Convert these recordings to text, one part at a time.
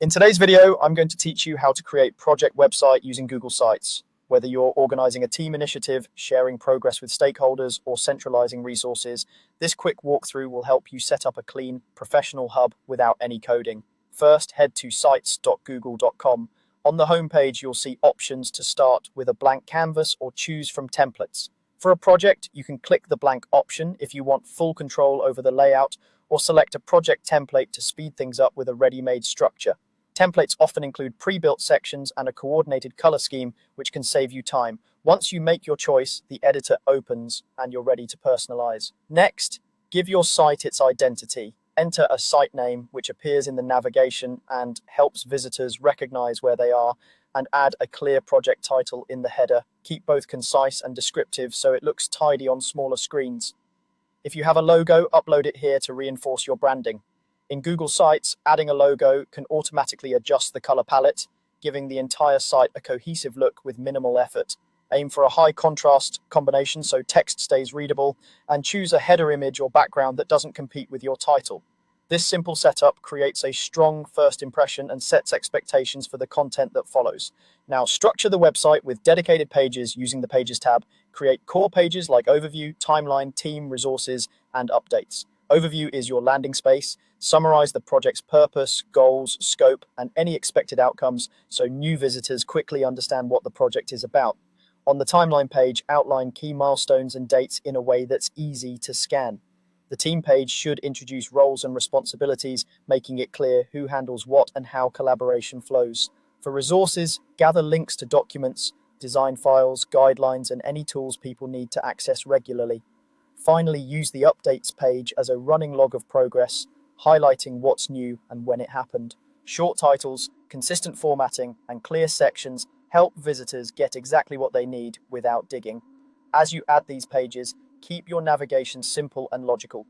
In today's video, I'm going to teach you how to create project website using Google Sites. Whether you're organizing a team initiative, sharing progress with stakeholders, or centralizing resources, this quick walkthrough will help you set up a clean, professional hub without any coding. First, head to sites.google.com. On the homepage, you'll see options to start with a blank canvas or choose from templates. For a project, you can click the blank option if you want full control over the layout, or select a project template to speed things up with a ready-made structure. Templates often include pre-built sections and a coordinated color scheme, which can save you time. Once you make your choice, the editor opens and you're ready to personalize. Next, give your site its identity. Enter a site name, which appears in the navigation and helps visitors recognize where they are, and add a clear project title in the header. Keep both concise and descriptive so it looks tidy on smaller screens. If you have a logo, upload it here to reinforce your branding. In Google Sites, adding a logo can automatically adjust the color palette, giving the entire site a cohesive look with minimal effort. Aim for a high contrast combination so text stays readable, and choose a header image or background that doesn't compete with your title. This simple setup creates a strong first impression and sets expectations for the content that follows. Now, structure the website with dedicated pages using the Pages tab. Create core pages like Overview, Timeline, Team, Resources, and Updates. Overview is your landing space. Summarize the project's purpose, goals, scope, and any expected outcomes so new visitors quickly understand what the project is about. On the Timeline page, outline key milestones and dates in a way that's easy to scan. The Team page should introduce roles and responsibilities, making it clear who handles what and how collaboration flows. For resources, gather links to documents, design files, guidelines, and any tools people need to access regularly. Finally, use the Updates page as a running log of progress, highlighting what's new and when it happened. Short titles, consistent formatting, and clear sections help visitors get exactly what they need without digging. As you add these pages, keep your navigation simple and logical.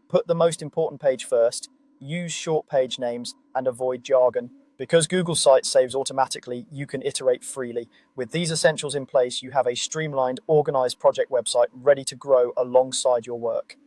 Put the most important page first, use short page names, and avoid jargon. Because Google Sites saves automatically, you can iterate freely. With these essentials in place, you have a streamlined, organized project website ready to grow alongside your work.